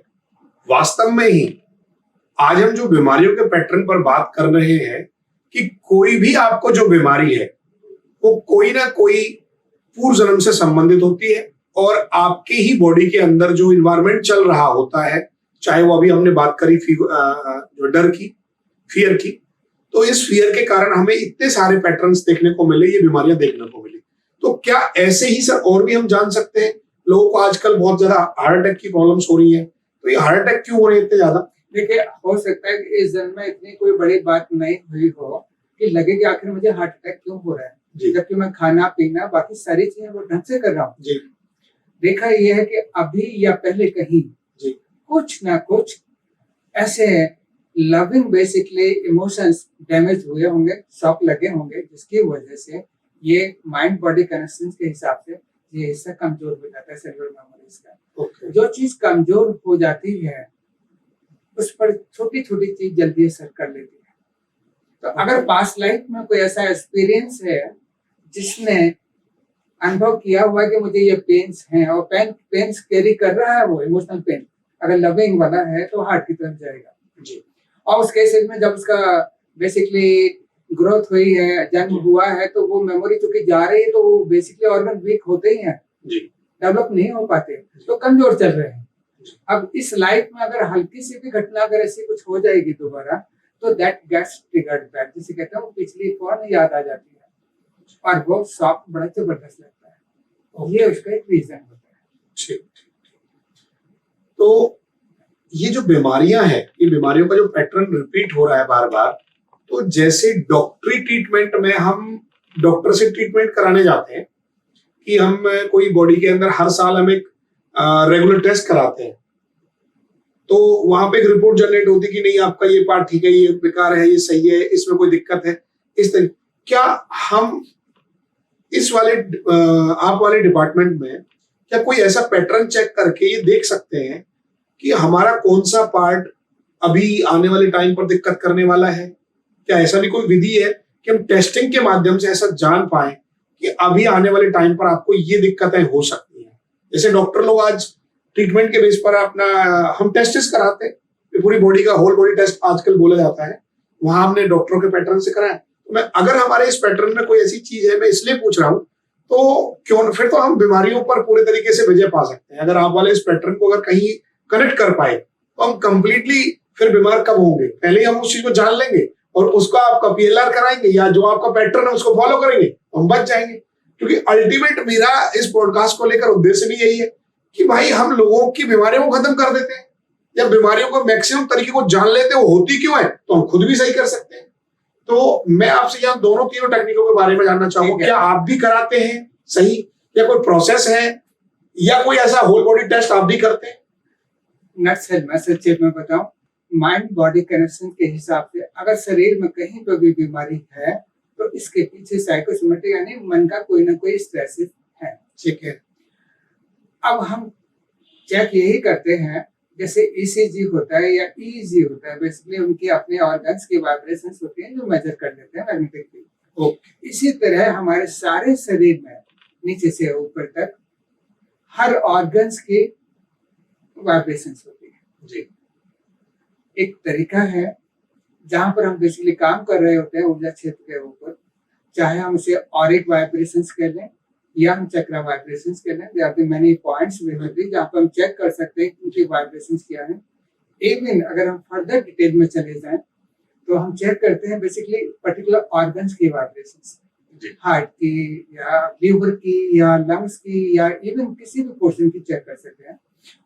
वास्तव में ही आज हम जो बीमारियों के पैटर्न पर बात कर रहे हैं कि कोई भी आपको जो बीमारी है वो कोई ना कोई पूर्व जन्म से संबंधित होती है और आपके ही बॉडी के अंदर जो इन्वायरमेंट चल रहा होता है, चाहे वो अभी हमने बात करी जो डर की, फियर की, तो इस फियर के कारण हमें इतने सारे पैटर्न्स देखने को मिले, ये बीमारियां देखने को मिली। तो क्या ऐसे ही सर और भी हम जान सकते हैं? लोगों को आजकल बहुत ज्यादा हार्ट अटैक की प्रॉब्लम्स हो रही है, तो ये हार्ट अटैक क्यों हो रहे हैं इतने ज्यादा?
देखिए, हो सकता है कि इस जन्म में इतनी कोई बड़ी बात नहीं हुई हो कि लगे कि आखिर मुझे हार्ट अटैक क्यों हो रहा है, जबकि मैं खाना पीना बाकी सारी चीजें वो ढंग से कर रहा हूँ।
जी,
देखा यह है कि अभी या पहले कहीं
जी,
कुछ ना कुछ ऐसे लविंग बेसिकली इमोशंस डैमेज हुए होंगे, शॉक लगे होंगे, जिसकी वजह से ये माइंड बॉडी कनेक्शन के हिसाब से ये हिस्सा कमजोर हो जाता है सेलुलर मेमोरीज का।
ओके,
जो चीज कमजोर हो जाती है उस पर छोटी छोटी चीज जल्दी असर कर लेती है। तो अगर पास्ट लाइफ में कोई ऐसा एक्सपीरियंस है जिसने अनुभव किया हुआ है कि मुझे ये पेन्स हैं और पेन्स कैरी कर रहा है, वो इमोशनल पेन अगर लविंग वाला है तो हार्ट की तरफ जाएगा।
जी,
और उस केसेस में जब उसका बेसिकली ग्रोथ हुई है, जन्म हुआ है, तो वो मेमोरी चूंकि जा रही है तो वो बेसिकली ऑर्गन वीक होते ही हैं,
जी,
डेवलप नहीं हो पाते, तो कमजोर चल रहे हैं। अब इस लाइफ में अगर हल्की सी भी घटना अगर ऐसी कुछ हो जाएगी दोबारा, तो दैट गेट्स ट्रिगर्ड बैक, जिसे कहते हैं वो पिछली फौरन याद आ जाती है और वो शॉक बड़ा जबरदस्त लगता है। ये उसका एक रीजन होता है।
ठीक, ठीक। तो ये जो बीमारियां हैं, ये बीमारियों का जो पैटर्न रिपीट हो रहा है बार बार, तो जैसे डॉक्टरी ट्रीटमेंट में हम डॉक्टर से ट्रीटमेंट कराने जाते हैं कि हम कोई बॉडी के अंदर हर साल हम एक रेगुलर टेस्ट कराते हैं, तो वहां पे एक रिपोर्ट जनरेट होती है कि नहीं आपका ये पार्ट ठीक है, ये बेकार है, ये सही है, इसमें कोई दिक्कत है, इस तरह। क्या हम इस वाले आप वाले डिपार्टमेंट में क्या कोई ऐसा पैटर्न चेक करके ये देख सकते हैं कि हमारा कौन सा पार्ट अभी आने वाले टाइम पर दिक्कत करने वाला है? क्या ऐसा भी कोई विधि है कि हम टेस्टिंग के माध्यम से ऐसा जान पाए कि अभी आने वाले टाइम पर आपको ये दिक्कतें हो सकती हैं? जैसे डॉक्टर लोग आज ट्रीटमेंट के बेस पर अपना हम टेस्ट कराते हैं, पूरी बॉडी का होल बॉडी टेस्ट आजकल बोला जाता है, वहां हमने डॉक्टरों के पैटर्न से कराया। तो मैं अगर हमारे इस पैटर्न में कोई ऐसी चीज है, मैं इसलिए पूछ रहा हूँ, तो क्यों फिर तो हम बीमारियों पर पूरे तरीके से विजय पा सकते हैं। अगर आप वाले इस पैटर्न को अगर कहीं कनेक्ट कर पाए तो हम कंप्लीटली फिर बीमार कब होंगे? पहले ही हम उस चीज को जान लेंगे और उसका आपका पीएलआर कराएंगे या जो आपका पैटर्न है उसको फॉलो करेंगे, हम बच जाएंगे। क्योंकि अल्टीमेट मेरा इस पॉडकास्ट को लेकर उद्देश्य भी यही है कि भाई हम लोगों की बीमारियों को खत्म कर देते हैं, या बीमारियों को मैक्सिमम तरीके को जान लेते हैं वो होती क्यों है, तो हम खुद भी सही कर सकते हैं। तो मैं आपसे यहाँ दोनों तीनों टेक्निकों के बारे में जानना चाहूंगा, क्या आप भी कराते हैं सही, या कोई प्रोसेस है, या कोई ऐसा होल बॉडी टेस्ट आप भी करते हैं?
मैं सच्चे में बताऊं, माइंड बॉडी कनेक्शन के हिसाब से अगर शरीर में कहीं पर भी बीमारी है तो इसके पीछे साइकोसोमेटिक यानी मन का कोई ना कोई स्ट्रेस है।
ठीक है।
अब हम चेक यही करते हैं, जैसे ईसीजी होता है या ईजी होता है, बेसिकली उनकी अपने ऑर्गन्स की वाइब्रेशंस होती हैं जो मेजर कर लेते हैं मैग्नेटिक फील्ड।
ओके,
इसी तरह हमारे सारे शरीर में नीचे से ऊपर तक हर ऑर्गन्स की वाइब्रेशंस होती है।
जी,
एक तरीका है जहां पर हम बेसिकली काम कर रहे होते हैं ऊर्जा क्षेत्र के ऊपर, चाहे हम उसे ऑरिक वाइब्रेशंस कर लें या हम चक्रा वाइब्रेशंस कर लें, there are many points basically जहां पर हम चेक कर सकते हैं कि उनकी वाइब्रेशंस क्या है। इवन अगर हम फर्दर डिटेल में चले जाएं तो हम चेक करते हैं बेसिकली पर्टिकुलर ऑर्गन्स की वाइब्रेशंस, हार्ट की या लीवर की या लंग्स की या इवन किसी भी पोर्शन की चेक कर सकते हैं।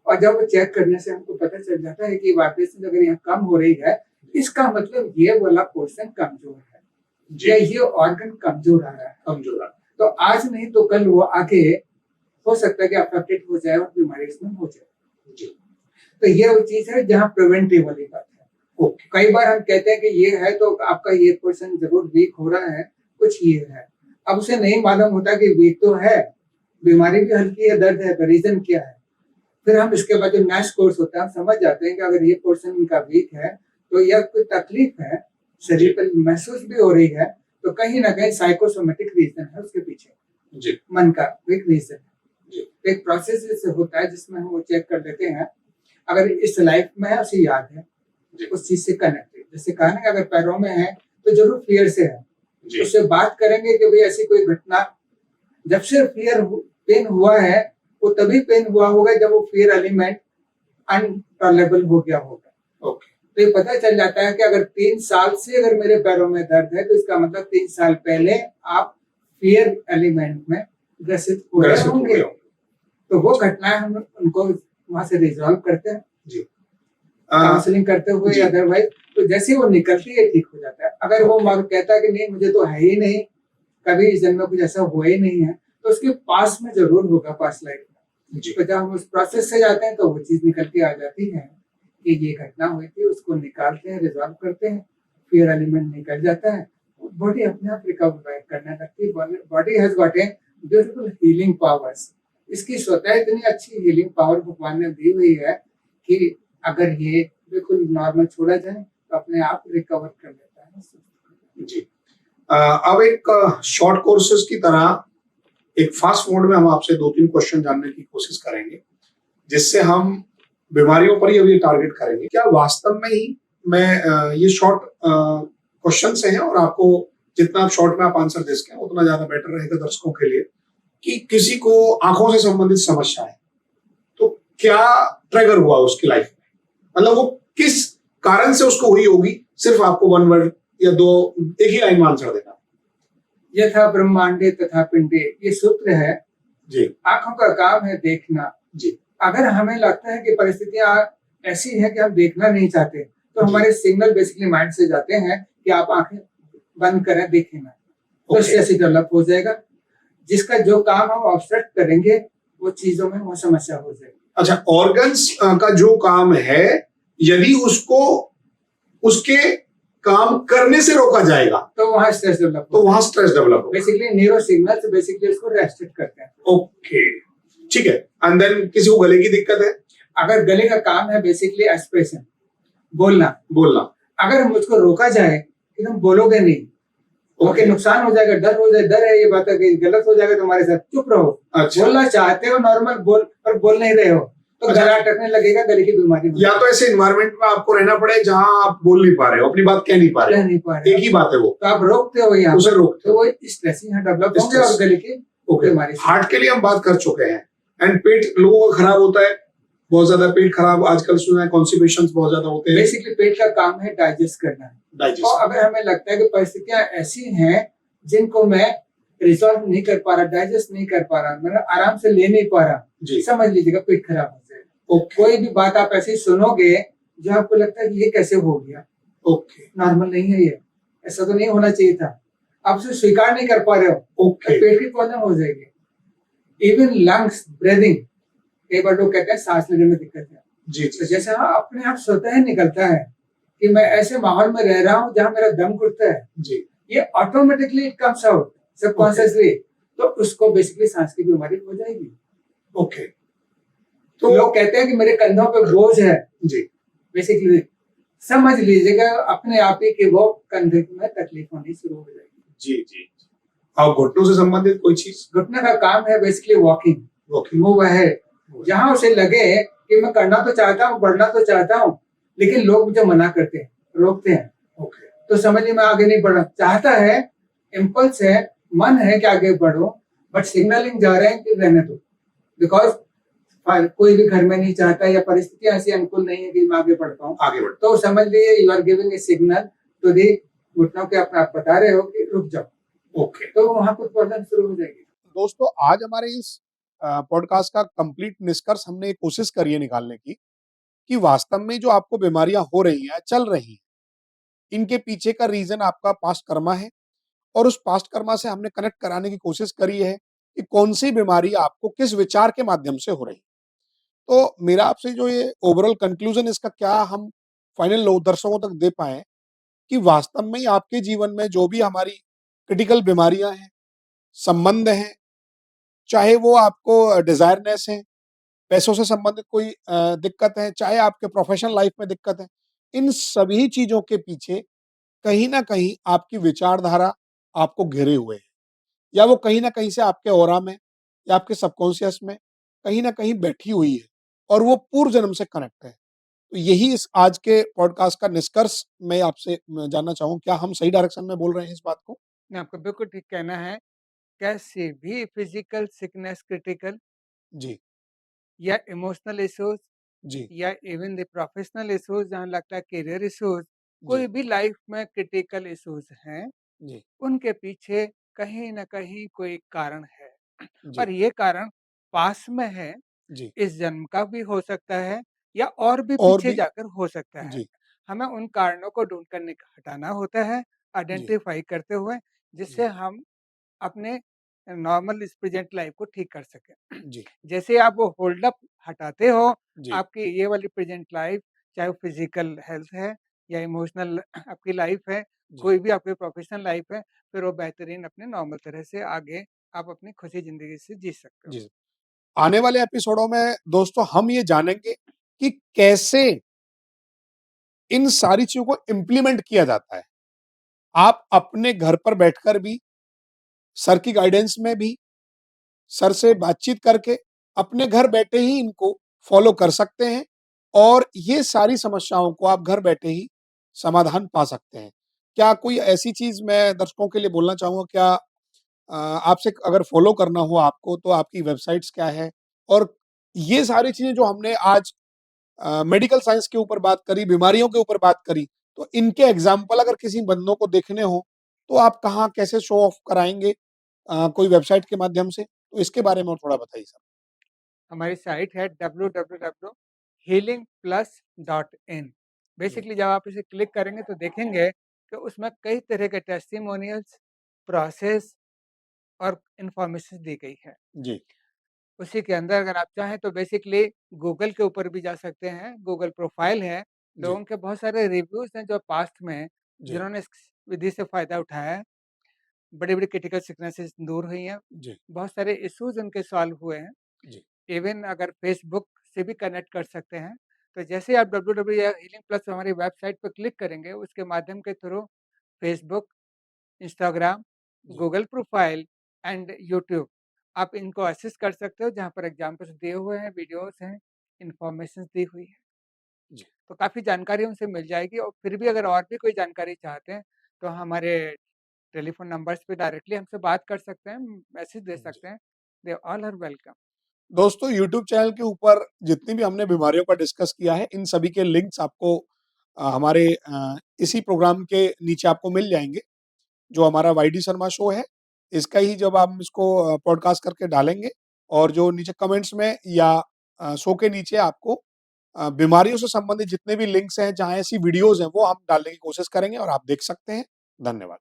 और जब वो चेक करने से हमको पता चल जाता है कि वाइब्रेशन अगर यहाँ कम हो रही है, इसका मतलब ये वाला पोर्शन कमजोर है या ये ऑर्गन कमजोर आ रहा है,
कमजोर आ।
तो आज नहीं तो कल वो आगे हो सकता है कि अफेक्टेड हो जाए और बीमारी इसमें हो जाए।
जी,
तो ये वो चीज है जहाँ प्रिवेंटिव वाली बात है। कई बार हम कहते हैं कि ये है तो आपका ये पोर्शन जरूर वीक हो रहा है, कुछ ये है, अब उसे नहीं मालूम होता कि वीक तो है बीमारी भी हल्की है, दर्द है, तो रीजन क्या है। फिर हम इसके बाद जो नैश कोर्स होता है, हम समझ जाते हैं कि अगर ये पोर्शन इनका वीक है तो यह कोई तकलीफ है, शरीर पर महसूस भी हो रही है, तो कहीं ना कहीं साइकोसोमेटिक रीजन है उसके पीछे,
जी
मन का वीक रीजन है।
जी
तो एक प्रोसेस जैसे होता है जिसमें हम वो चेक कर लेते हैं, अगर इस लाइफ में है उसे याद है,
जी
उस चीज से कनेक्टेड, जैसे कहा ना कि अगर पैरों में है तो जरूर फियर से है,
जी
उससे बात करेंगे कि भाई ऐसी कोई घटना, जब से पेन हुआ है वो तभी पेन हुआ होगा जब वो फियर एलिमेंट अनटॉलेबल हो गया होगा।
ओके
तो ये पता चल जाता है कि अगर 3 साल से अगर मेरे पैरों में दर्द है तो इसका मतलब 3 साल पहले आप फियर एलिमेंट में ग्रसित हुए
ग्रसित हो
होंगे।
गए होंगे।
तो वो घटनाएं हम उनको वहां से रिजॉल्व करते हैं
जी
काउंसलिंग करते हुए,
जी
अदरवाइज तो जैसे ही वो निकलती है ठीक हो जाता है। अगर वो मर्द कहता है कि नहीं मुझे तो है ही नहीं, कभी इस जन्म में कुछ ऐसा हुआ ही नहीं है, तो उसके पास में जरूर होगा, पास लाइफ में।
जी
तो जब हम उस प्रोसेस से जाते हैं तो वो चीज निकल के आ जाती है कि ये घटना हुई थी, उसको निकालते हैं, रिजॉल्व करते हैं, फियर एलिमेंट निकल जाता है, बॉडी अपने आप रिकवर करने लगती है। Body has got a beautiful healing powers. इसकी स्वतः इतनी अच्छी हीलिंग पावर भगवान ने दी हुई है कि अगर ये बिल्कुल नॉर्मल छोड़ा जाए तो अपने आप रिकवर कर लेता है।
जी अब एक शॉर्ट कोर्सेज की तरह एक फास्ट मोड में हम आपसे 2-3 क्वेश्चन जानने की कोशिश करेंगे, जिससे हम बीमारियों पर ही अभी टारगेट करेंगे। क्या वास्तव में ही मैं ये शॉर्ट क्वेश्चन से हैं और आपको जितना आप शॉर्ट में आप आंसर दे सकें उतना ज्यादा बेटर रहेगा दर्शकों के लिए, कि किसी को आंखों से संबंधित समस्या है तो क्या ट्रिगर हुआ उसकी लाइफ में, मतलब वो किस कारण से उसको हुई होगी, सिर्फ आपको 1 वर्ड या 2 एक ही लाइन में आंसर देना।
यथा ब्रह्मांडे तथा पिंडे, ये सूत्र है।
जी
आंखों का काम है देखना।
जी
अगर हमें लगता है कि परिस्थितियां ऐसी है कि हम देखना नहीं चाहते, तो
जी।
हमारे सिग्नल बेसिकली माइंड से जाते हैं कि आप आंखें बंद करें, देखें ना, तो
ओके
स्ट्रेस डेवलप हो जाएगा। जिसका जो काम हम ऑब्स्ट्रक्ट करेंगे वो चीजों में वो समस्या हो जाएगी।
अच्छा, ऑर्गन्स का जो काम है, यदि उसको उसके काम करने से रोका जाएगा
तो वहाँ स्ट्रेस डेवलप
तो वहां स्ट्रेस डेवलप होगा।
बेसिकली न्यूरो सिग्नल्स बेसिकली उसको रेस्ट्रिक्ट करते हैं।
ओके ठीक है। एंड देन किसी को गले की दिक्कत है,
अगर गले का काम है बेसिकली एक्सप्रेशन, बोलना,
बोलना,
अगर मुझको रोका जाए कि तुम बोलोगे नहीं, ओके नुकसान हो जाएगा, डर हो जाए, डर है ये बात है कि गलत हो जाएगा तुम्हारे साथ, चुप रहो।
अच्छा
बोलना चाहते हो नॉर्मल बोल, पर बोल नहीं रहे हो तो
अच्छा।
गला अटकने लगेगा, गले की बीमारी
या तो ऐसे इन्वायरमेंट में आपको रहना पड़े जहां आप बोल नहीं पा रहे हो, अपनी बात कह नहीं पा रहे
कह
हो,
नहीं पा रहे
एक ही बात है वो,
तो आप रोकते हो यहाँ
उसे
पर,
रोकते
तो
हो।
वो स्ट्रेस यहाँ डेवलप होंगे
Stress।
और गले की
ओके,
बीमारी से।
हार्ट के लिए हम बात कर चुके हैं। एंड पेट लोगों का खराब होता है, बहुत ज्यादा पेट खराब आजकल सुना है, कॉन्स्टिपेशन बहुत ज्यादा होते हैं।
बेसिकली पेट का काम है डाइजेस्ट करना।
डाइजेस्ट,
और अगर हमें लगता है कि परिस्थितियां ऐसी हैं जिनको मैं रिजॉल्व नहीं कर पा रहा, डाइजेस्ट नहीं कर पा रहा, मैं आराम से ले नहीं पा रहा,
जी
समझ लीजिएगा पेट खराब हो जाएगा।
ओके
कोई भी बात आप ऐसे सुनोगे जो आपको लगता है कि ये कैसे हो गया,
ओके
नॉर्मल नहीं है, ये ऐसा तो नहीं होना चाहिए था, आप उसे स्वीकार नहीं कर पा रहे हो, तो
ओके
पेट की प्रॉब्लम हो जाएगी। इवन लंग्स, ब्रीदिंग, कई बार लोग कहते हैं सांस लेने में दिक्कत है,
जी
तो
जी
जैसे हाँ अपने आप स्वतः ही निकलता है कि मैं ऐसे माहौल में रह रहा हूँ जहाँ मेरा दम घुटता है,
जी
ये automatically it comes out subconsciously, तो उसको बेसिकली सांस की बीमारी हो जाएगी।
ओके
तो लोग कहते हैं कि मेरे कंधों पे बोझ है,
जी
बेसिकली समझ लीजिएगा अपने आप ही कि वो कंधे में तकलीफ होनी शुरू हो जाएगी।
जी जी। और घुटनों से संबंधित कोई चीज,
घुटने का काम है basically walking,
okay
move ahead. जहां उसे लगे कि मैं करना तो चाहता हूँ, बढ़ना तो चाहता हूँ, लेकिन लोग मुझे मना करते हैं, रोकते हैं,
ओके
तो समझिए मैं आगे नहीं बढ़ना चाहता है, इम्पल्स है, मन है कि आगे बढ़ो, बट सिग्नलिंग जा रहे हैं कि रहने दो, बिकॉज कोई भी घर में नहीं चाहता या परिस्थितियां ऐसी अनुकूल नहीं है कि मैं आगे बढ़ पाऊँ,
आगे बढ़,
तो समझ लीजिए you are giving a signal to the घुटनों के, अपने आप बता रहे हो कि रुक जाओ,
ओके।
तो वहां कुछ प्रॉब्लम शुरू हो जाएगी।
दोस्तों, आज हमारे इस पॉडकास्ट का कंप्लीट निष्कर्ष हमने कोशिश करी है निकालने की कि वास्तव में जो आपको बीमारियां हो रही हैं, चल रही हैं, इनके पीछे का रीजन आपका पास्ट कर्मा है, और उस पास्ट कर्मा से हमने कनेक्ट कराने की कोशिश करी है कि कौन सी बीमारी आपको किस विचार के माध्यम से हो रही है। तो मेरा आपसे जो ये ओवरऑल कंक्लूजन, इसका क्या हम फाइनल लोग दर्शकों तक दे पाए कि वास्तव में ही आपके जीवन में जो भी हमारी क्रिटिकल बीमारियां हैं, संबंध हैं, चाहे वो आपको डिजायरनेस है, पैसों से संबंधित कोई दिक्कत है, चाहे आपके प्रोफेशनल लाइफ में दिक्कत है, इन सभी चीजों के पीछे कहीं ना कहीं आपकी विचारधारा आपको घेरे हुए है, या वो कहीं ना कहीं से आपके ऑरा में या आपके सबकॉन्शियस में कहीं ना कहीं बैठी हुई है, और वो पूर्व जन्म से कनेक्ट है। तो यही इस आज के पॉडकास्ट का निष्कर्ष मैं आपसे जानना चाहूँ, क्या हम सही डायरेक्शन में बोल रहे हैं इस बात को?
नहीं, आपका बिल्कुल ठीक कहना है। कैसे भी फिजिकल सिकनेस क्रिटिकल
जी,
या इमोशनल इश्यूज
जी,
या इवन द प्रोफेशनल इश्यूज, जहाँ लगता है करियर इश्यूज,
जी,
कोई भी लाइफ में क्रिटिकल इश्यूज हैं,
जी,
उनके पीछे कहीं न कहीं कोई कारण है।
जी,
और ये कारण पास में है,
जी,
इस जन्म का भी हो सकता है या और भी
और
पीछे
भी।
जाकर हो सकता है।
जी,
हमें उन कारणों को ढूँढ कर हटाना होता है,
जी,
आइडेंटिफ़ाई करते हुए,
जी,
जिससे हम अपने नॉर्मल इस प्रेज़ेंट लाइफ़ को ठीक कर सकें।
जी,
जैसे आप वो होल्ड अप हटाते हो,
जी,
आपकी ये वाली प्रेज़ेंट लाइफ़, चाहे वो फ़िज़िकल हेल्थ है या इमोशनल आपकी लाइफ़ है,
जी,
कोई भी आपकी प्रोफ़ेशनल लाइफ़ है, फिर वो बेहतरीन अपने नॉर्मल तरह से आगे आप अपनी खुशी ज़िंदगी से जी सकते हो।
जी। आने वाले एपिसोडों में दोस्तों हम ये जानेंगे कि कैसे इन सारी चीजों को इम्प्लीमेंट किया जाता है। आप अपने घर पर बैठकर भी, सर की गाइडेंस में भी, सर से बातचीत करके अपने घर बैठे ही इनको फॉलो कर सकते हैं, और ये सारी समस्याओं को आप घर बैठे ही समाधान पा सकते हैं। क्या कोई ऐसी चीज मैं दर्शकों के लिए बोलना चाहूँगा, क्या आपसे अगर फॉलो करना हो आपको तो आपकी वेबसाइट्स क्या है? और ये सारी चीजें जो हमने आज मेडिकल साइंस के ऊपर बात करी, बीमारियों के ऊपर बात करी, तो इनके एग्जाम्पल अगर किसी बंदों को देखने हो, तो आप कहाँ कैसे शो ऑफ कराएँगे? कोई वेबसाइट के माध्यम से? तो इसके बारे में और थोड़ा बताइए सर।
हमारी साइट है www.healingplus.in।
जी,
बेसिकली जब आप इसे क्लिक करेंगे तो देखेंगे कि उसमें कई तरह के टेस्टिमोनियल्स, प्रोसेस और इन्फॉर्मेशन दी गई है।
जी,
उसी के अंदर अगर आप चाहें तो बेसिकली गूगल के ऊपर भी जा सकते हैं, गूगल प्रोफाइल है,
जी,
लोगों के बहुत सारे रिव्यूज़ हैं जो पास्ट में
जी,
जिन्होंने इस विधि से फ़ायदा उठाया है, बड़ी-बड़ी क्रिटिकल सिकनेसेस दूर हुई हैं,
जी,
बहुत सारे इश्यूज़ उनके सॉल्व हुए हैं।
जी,
इवन अगर फ़ेसबुक से भी कनेक्ट कर सकते हैं, तो जैसे ही आप www या हीलिंग प्लस हमारी वेबसाइट पे क्लिक करेंगे, उसके माध्यम के थ्रू फ़ेसबुक, इंस्टाग्राम,
जी,
गूगल प्रोफ़ाइल एंड यूट्यूब, आप इनको एक्सेस कर सकते हो, जहाँ पर एग्ज़ाम्पल्स दिए हुए हैं, वीडियोज़ हैं, इन्फॉर्मेशंस दी हुई है।
जी,
तो काफ़ी जानकारी उनसे मिल जाएगी, और फिर भी अगर और भी कोई जानकारी चाहते हैं, तो हमारे टेलीफ़ोन नंबर्स पे डायरेक्टली हमसे बात कर सकते हैं, मैसेज दे
जी।
सकते हैं। They all are welcome.
दोस्तों यूट्यूब चैनल के ऊपर जितनी भी हमने बीमारियों का डिस्कस किया है, इन सभी के लिंक्स आपको हमारे इसी प्रोग्राम के नीचे आपको मिल जाएँगे। जो हमारा वाईडी शर्मा शो है, इसका ही जब आप इसको पॉडकास्ट करके डालेंगे, और जो नीचे कमेंट्स में या शो के नीचे आपको बीमारियों से संबंधित जितने भी लिंक्स हैं, जहाँ ऐसी वीडियोज़ हैं, वो हम डालने की कोशिश करेंगे और आप देख सकते हैं। धन्यवाद।